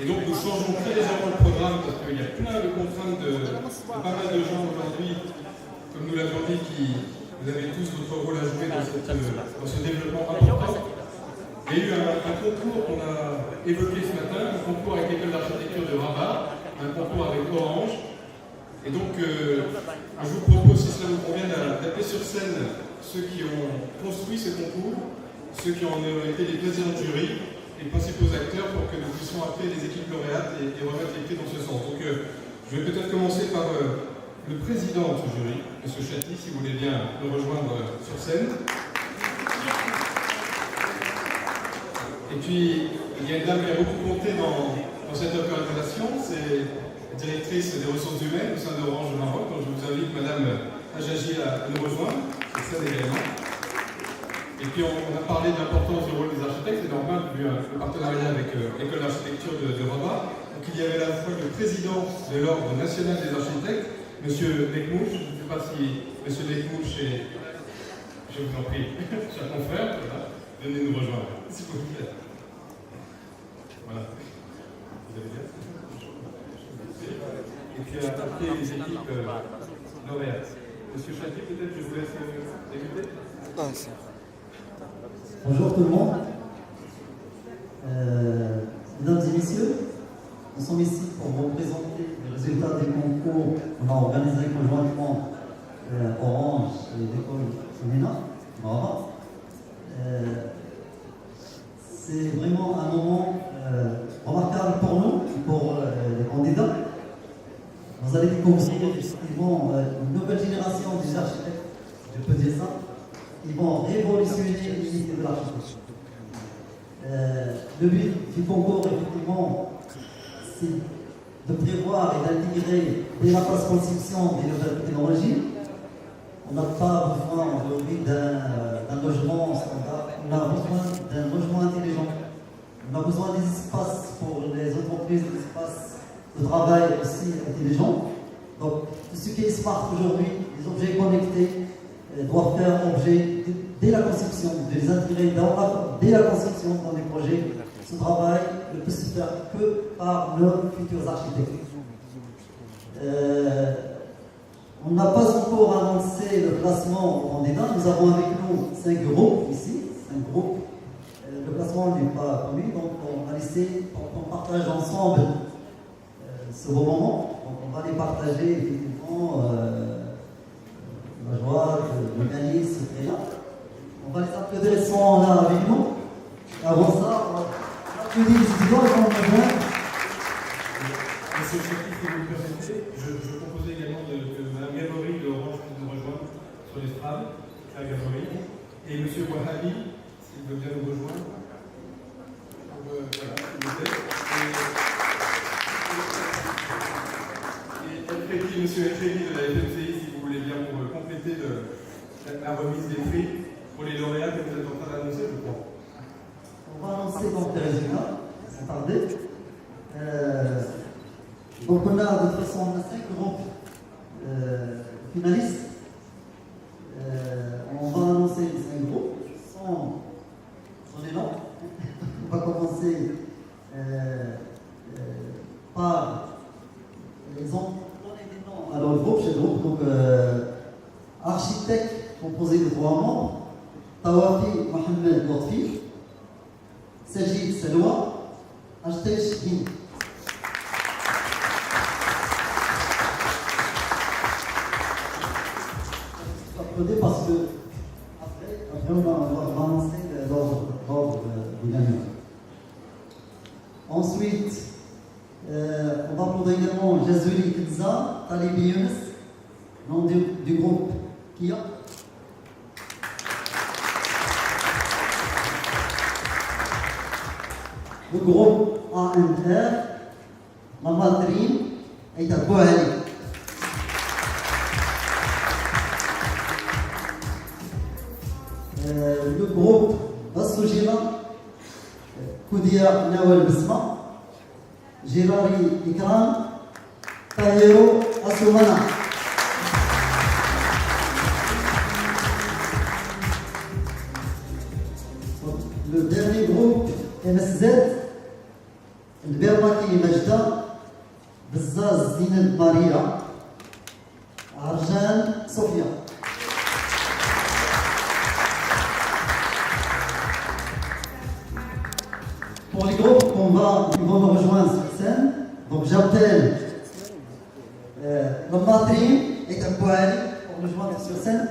Et donc nous changeons très légèrement le programme parce qu'il y a plein de contraintes de pas mal de gens aujourd'hui, comme nous l'avons dit, vous avez tous votre rôle à jouer dans ce développement important. Il y a eu un concours qu'on a évoqué ce matin, un concours avec l'école d'architecture de Rabat, un concours avec Orange. Et donc je vous propose, si cela vous convient, d'appeler sur scène ceux qui ont construit ce concours, ceux qui ont été les présidents de jury, les principaux acteurs, pour que nous puissions appeler les équipes lauréates et remettre les prix dans ce sens. Donc je vais peut-être commencer par le président de ce jury, M. Chatti, si vous voulez bien nous rejoindre sur scène. Et puis, il y a une dame qui a beaucoup compté dans cette organisation, c'est la directrice des ressources humaines au sein d'Orange Maroc. Donc je vous invite, Madame Ajaji, à nous rejoindre sur scène également. Et puis on a parlé de l'importance du rôle des architectes, c'est normal vu le partenariat avec l'école d'architecture de Rabat. Donc il y avait à la fois le président de l'Ordre national des architectes, M. Lekmouche. Je ne sais pas si M. Lekmouche est... Je vous en prie, cher confrère, voilà. Venez nous rejoindre, s'il vous plaît. Voilà. Vous allez bien? Et puis à appeler les équipes lauréates. Monsieur Chatti, peut-être je vous laisse débuter. Bonjour tout le monde. Mesdames et messieurs, nous sommes ici pour vous présenter les résultats des concours qu'on a organisés conjointement Orange et l'école Féminin. C'est vraiment un moment remarquable pour nous, pour les candidats. Vous allez découvrir effectivement une nouvelle génération des architectes, je peux dire ça. Ils vont révolutionner l'unité de l'architecture. Le but du concours, effectivement, c'est de prévoir et d'intégrer dès la phase conception des nouvelles technologies. On n'a pas besoin aujourd'hui d'un logement standard, on a besoin d'un logement intelligent. On a besoin des espaces pour les entreprises, des espaces de travail aussi intelligents. Donc, tout ce qui est smart aujourd'hui, les objets connectés, doivent faire objet dès la conception, de les intégrer dès la conception dans les projets. Ce travail ne peut se faire que par nos futurs architectes. On n'a pas encore annoncé le classement aux candidats. Nous avons avec nous 5 groupes ici, 5 groupes. Le classement n'est pas connu, donc on va laisser, on partage ensemble ce beau moment. Donc on va les partager effectivement de gagner ce prix-là. On va les applaudir, ils sont là avec nous. Avant ça, on va applaudir les étudiants, ils vont bien. Monsieur le chef, si vous le permettez, je proposais également que Mme Gabory de Orange puisse nous rejoindre sur l'estrade, Claire Gabory, et Monsieur Wahabi, s'il veut bien nous rejoindre. Voilà, s'il vous plaît. Et Monsieur Elfrédi de la FMCI, si vous voulez bien pour compléter la remise des prix pour les lauréats que vous êtes en train d'annoncer, je crois. On va annoncer donc les résultats, sans tarder. Donc on a de toute façon 5 groupes finalistes. On va annoncer les 5 groupes sans les noms. On va commencer par les noms. Alors le groupe, c'est le groupe donc, architecte composé de 3 membres. Tawafi Mohamed Lotfi, Sajid Salwa, Ashtesh Hind. Parce que après on va annoncer l'ordre des gagnants. Ensuite, on va applaudir également Jazouli Kenza, Talibi Younes, nom du groupe Kia. Le groupe ANR, Mamal Trim et Tabouali. Le groupe Bassou-Gira, Koudia Nawal Bisma, Girari Ikram, Tahiro Assoumana. Le dernier groupe MSZ, le Bermaki Majda, Bizzaz Zined Maria, Arjan Sofia. Pour les groupes qui vont nous rejoindre sur scène, donc j'appelle le Matrim et Tabouali pour nous rejoindre sur scène.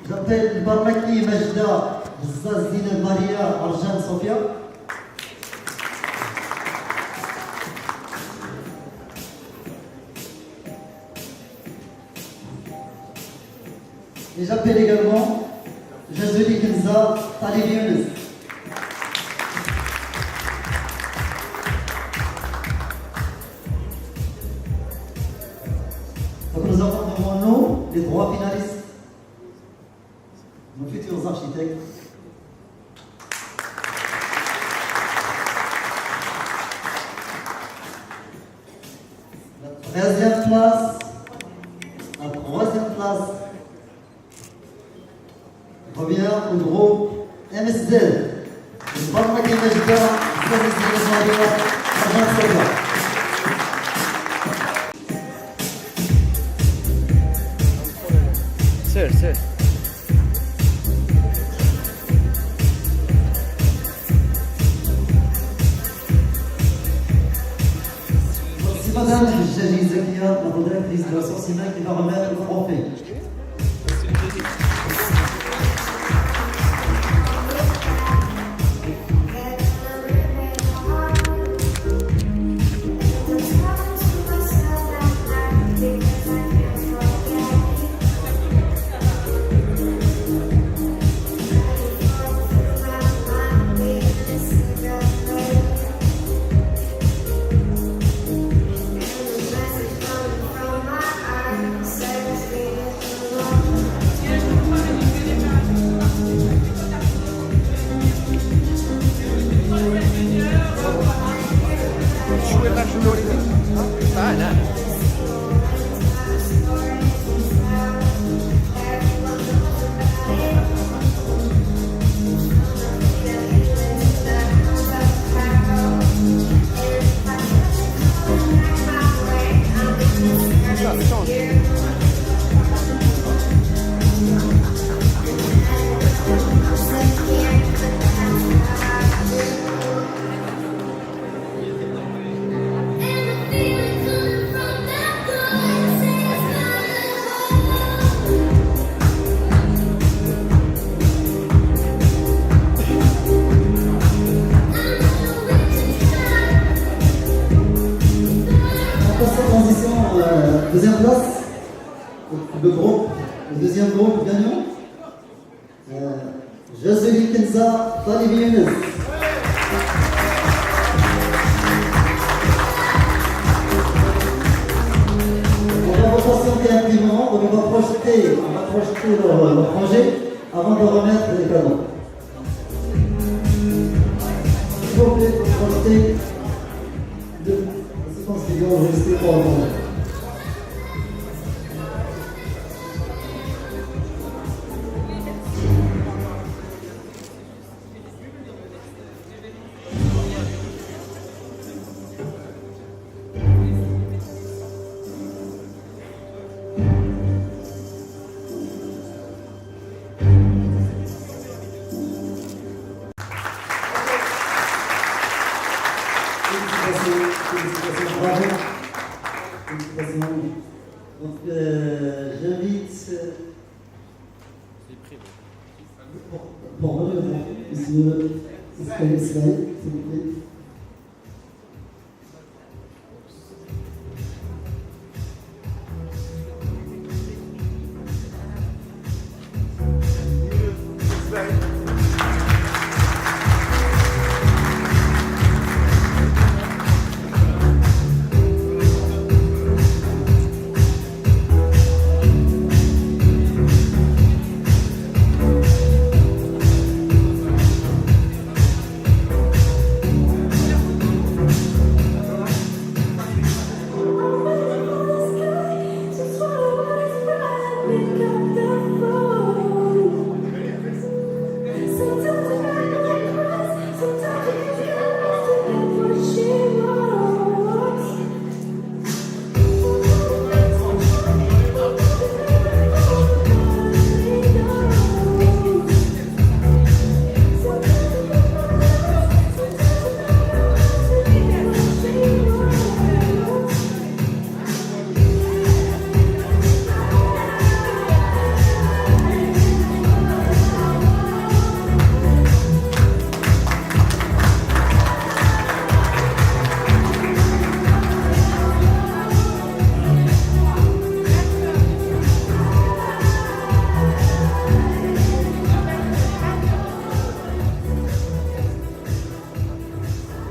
J'appelle Barmaki Majda, Zazine Maria, Arjan Sofia. Et j'appelle également Jazouli Kenza, Talib Younes. Donc nous avons devant nous les 3 finalistes, nos futurs architectes. La 13e place, la 3e place revient au groupe MSZ. Le Barmaki Majda, Zazine Maria, Arjan Sofia. Sir. C'est Madame Jali Zakia, la directrice de la Sorcina, qui va remettre le trophée. feeling good. transition, deuxième place, le deuxième groupe gagnant, Josely Kenza, Talibi Younes. On va patienter un petit moment, donc on va projeter leur projet avant de remettre les cadeaux. S'il vous plaît, projeter de séquence vidéo enregistrée pour le moment. Félicitations, bravo. Félicitations. Donc, j'invite pour revenir, monsieur Ismaël, s'il vous plaît.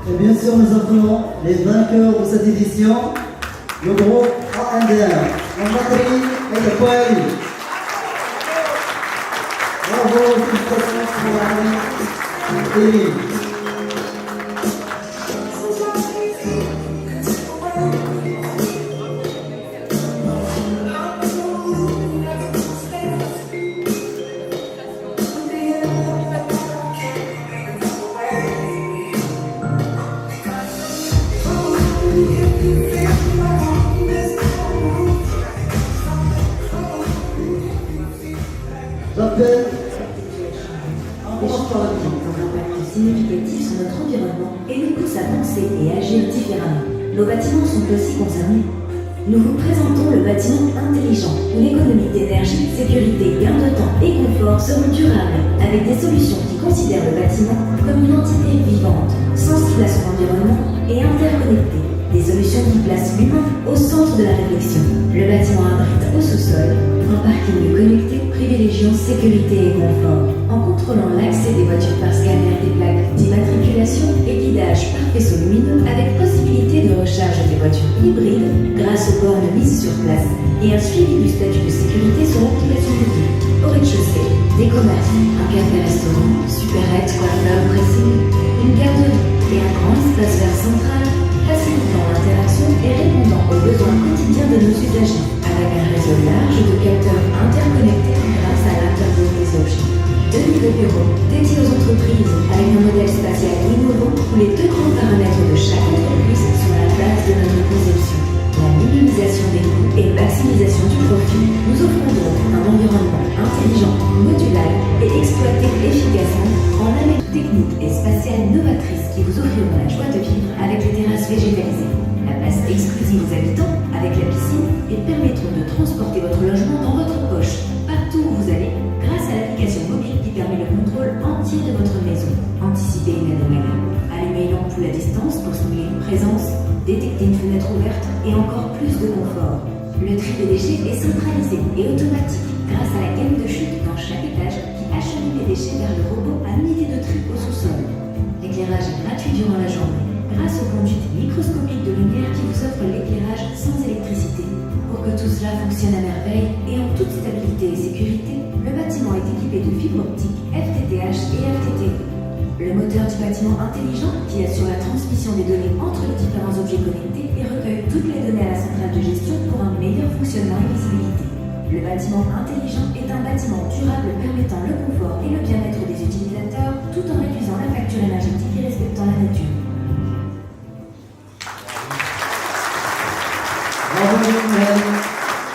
Et bien sûr, nous appelons les vainqueurs de cette édition, le groupe ANDR, la Matri et le Poëri. Bravo, félicitations pour la Matri. J'appelle Les changements ont un impact significatif sur notre environnement et nous poussent à penser et agir différemment. Nos bâtiments sont aussi concernés. Nous vous présentons le bâtiment intelligent, où l'économie d'énergie, sécurité, gain de temps et confort seront durables, avec des solutions qui considèrent le bâtiment comme une entité vivante, sensible à son environnement et interconnectée. Des solutions qui placent l'humain au centre de la réflexion. Le bâtiment abrite au sous-sol un parking connecté privilégiant sécurité et confort, en contrôlant l'accès des voitures par scanner des plaques d'immatriculation et guidage par faisceau lumineux avec possibilité de recharge des voitures hybrides grâce aux bornes mises sur place et un suivi du statut de sécurité sur l'application mobile. Au rez-de-chaussée, des commerces, un café-restaurant, supérette, coiffeur, pressing, une garderie et un grand espace vert central facilitant l'interaction et répondant aux besoins quotidiens de nos usagers, avec un réseau large de capteurs interconnectés grâce à l'Internet des objets. 2 niveaux bureaux dédiés aux entreprises avec un modèle spatial innovant où les 2 grands paramètres de chaque entreprise sont la base de notre conception. La minimisation des coûts et maximisation du profit, nous offrons donc un environnement intelligent, modulable et exploité efficacement en la technique et spatiale novatrice qui vous offriront la joie de vivre avec les terrasses végétalisées, la place exclusive aux habitants avec la piscine et permettront de transporter votre logement dans votre poche, partout où vous allez, grâce à l'application mobile qui permet le contrôle entier de votre maison. Anticiper une anomalie, allumer une ampoule à distance pour simuler une présence, détecter une fenêtre fenêtres ouvertes et encore plus de confort. Le tri des déchets est centralisé et automatique grâce à la gaine de chute dans chaque étage qui achemine les déchets vers le robot à unité de tri au sous-sol. L'éclairage est gratuit durant la journée grâce aux conduites microscopiques de lumière qui vous offrent l'éclairage sans électricité. Pour que tout cela fonctionne à merveille et en toute stabilité et sécurité, le bâtiment est équipé de fibres optiques FTTH et FTTI. Le moteur du bâtiment intelligent qui assure la transmission des données entre les différents objets connectés et recueille toutes les données à la centrale de gestion pour un meilleur fonctionnement et visibilité. Le bâtiment intelligent est un bâtiment durable permettant le confort et le bien-être des utilisateurs tout en réduisant la facture énergétique et respectant la nature. Bravo,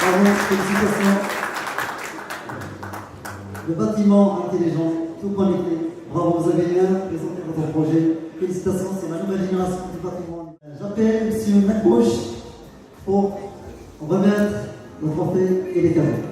bravo, félicitations. Le bâtiment intelligent, tout connecté. Bravo, vous avez bien présenté votre projet. Félicitations, c'est la nouvelle génération du bâtiment. J'appelle M. McBush pour remettre le trophée et les cadeaux.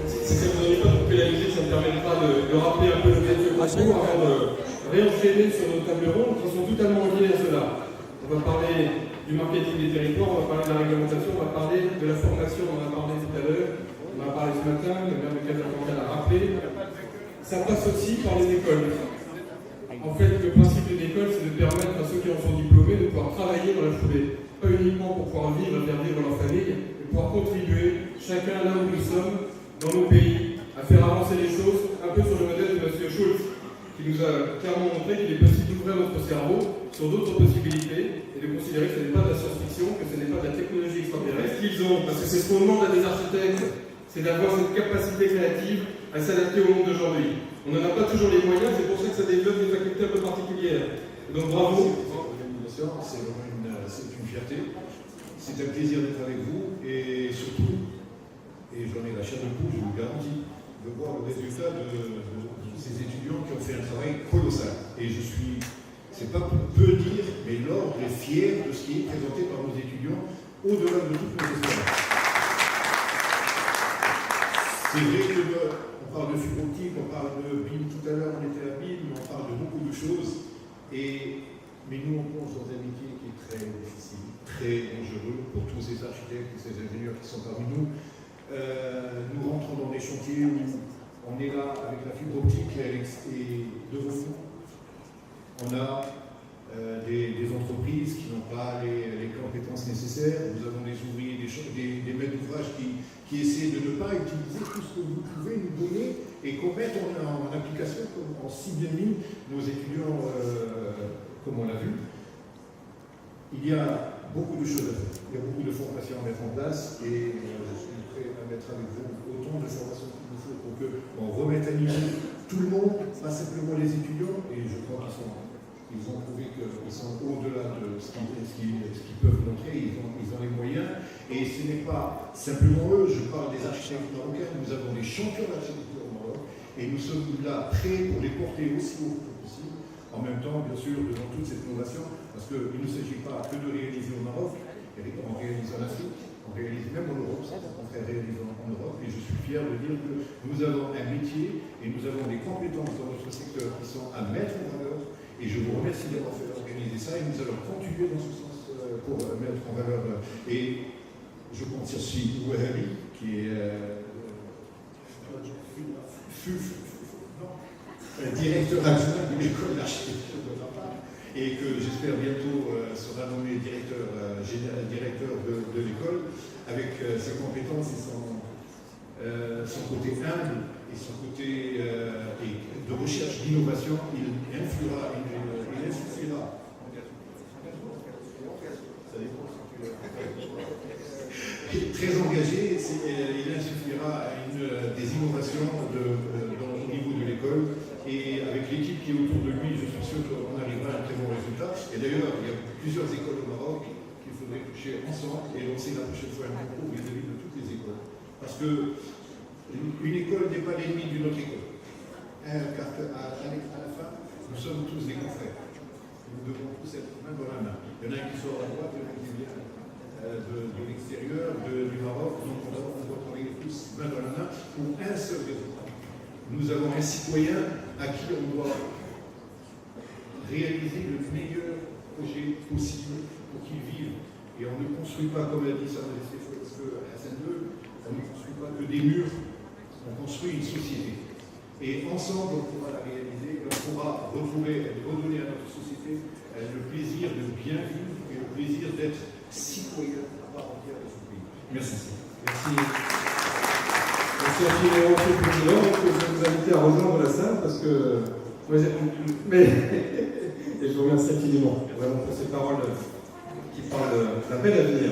Si ça vous n'avez pas coupé la musique, ça me permettra de rappeler un peu le concours avant de réenchaîner sur nos tables rondes qui sont totalement liées à cela. On va parler du marketing des territoires, on va parler de la réglementation, on va parler de la formation, on en a parlé tout à l'heure, on en a parlé ce matin, le maire de Casablanca l'a rappelé. Ça passe aussi par les écoles. En fait, le principe d'une école, c'est de permettre à ceux qui en sont diplômés de pouvoir travailler dans la foulée. Pas uniquement pour pouvoir vivre et faire vivre leur famille, mais pouvoir contribuer, chacun là où nous sommes, dans nos pays, à faire avancer les choses, un peu sur le modèle de M. Schultz, qui nous a clairement montré qu'il est possible d'ouvrir notre cerveau sur d'autres possibilités et de considérer que ce n'est pas de la science-fiction, que ce n'est pas de la technologie extraterrestre qu'ils ont, parce que c'est ce qu'on demande à des architectes, c'est d'avoir cette capacité créative à s'adapter au monde d'aujourd'hui. On n'en a pas toujours les moyens, c'est pour ça que ça développe des facultés un peu particulières. Donc bravo. C'est vraiment une fierté, c'est un plaisir d'être avec vous et surtout, et j'en ai la chair de poule, je vous garantis, de voir le résultat de ces étudiants qui ont fait un travail colossal. Et je suis, c'est pas peu dire, mais l'ordre est fier de ce qui est présenté par nos étudiants au-delà de toutes nos espérances. C'est vrai qu'on parle de fibre optique, on parle de BIM tout à l'heure, on était à BIM, on parle de beaucoup de choses, mais nous on pense dans un métier qui est très difficile, très dangereux pour tous ces architectes et ces ingénieurs qui sont parmi nous. Nous rentrons dans des chantiers où on est là avec la fibre optique et devant nous, on a des entreprises qui n'ont pas les compétences nécessaires. Nous avons des ouvriers, des maîtres d'ouvrage qui essaient de ne pas utiliser tout ce que vous pouvez nous donner et qu'on mette en application comme en si bien mis nos étudiants, comme on l'a vu. Il y a beaucoup de choses à faire. Il y a beaucoup de formations à mettre en place et je suis prêt à mettre avec vous autant de formations qu'il nous faut pour qu'on remette à niveau tout le monde, pas simplement les étudiants, et je crois qu'ils ont prouvé qu'ils sont au-delà de ce qu'ils peuvent montrer, ils ont les moyens, et ce n'est pas simplement eux, je parle des architectes marocains, nous avons des champions d'architecture au Maroc, et nous sommes là prêts pour les porter aussi haut que possible, en même temps, bien sûr, devant toute cette innovation, parce qu'il ne s'agit pas que de réaliser au Maroc, on réalise en Afrique, on On réalise même en Europe, ça on fait réaliser en Europe, et je suis fier de dire que nous avons un métier et nous avons des compétences dans notre secteur qui sont à mettre en valeur, et je vous remercie d'avoir fait organiser ça, et nous allons continuer dans ce sens pour mettre en valeur. Et je compte sur Sylvie Wahali, qui est directeur adjoint de l'école d'architecture de Papa, et que j'espère bientôt sera nommé directeur de l'école, avec ses compétences et son côté humble et son côté de recherche d'innovation. Il influera. Très engagé, il insufflera des innovations au niveau de l'école, et avec l'équipe qui est autour de lui, je suis sûr qu'on arrivera à un très bon résultat. Et d'ailleurs, il y a plusieurs écoles au Maroc qu'il faudrait toucher ensemble et lancer la prochaine fois un concours vis-à-vis de toutes les écoles. Parce que une école n'est pas l'ennemi d'une autre école. Car à la fin, nous sommes tous des confrères. Nous devons tous être main dans la main. Il y en a un qui sort à droite, il y en a un qui vient de l'extérieur, du Maroc, donc on doit travailler tous main dans la main pour un seul résultat. Nous avons un citoyen à qui on doit réaliser le meilleur projet possible pour qu'il vive. Et on ne construit pas, comme a dit Sa Majesté Hassan II, on ne construit pas que des murs, on construit une société. Et ensemble, on pourra la réaliser, et on pourra redonner à notre société le plaisir de bien vivre et le plaisir d'être citoyen à part entière de ce pays. Merci. Merci. Merci infiniment, Monsieur le Président. Je vais vous inviter à rejoindre la salle parce que. Et je vous remercie infiniment vraiment pour ces paroles qui parlent d'un bel avenir.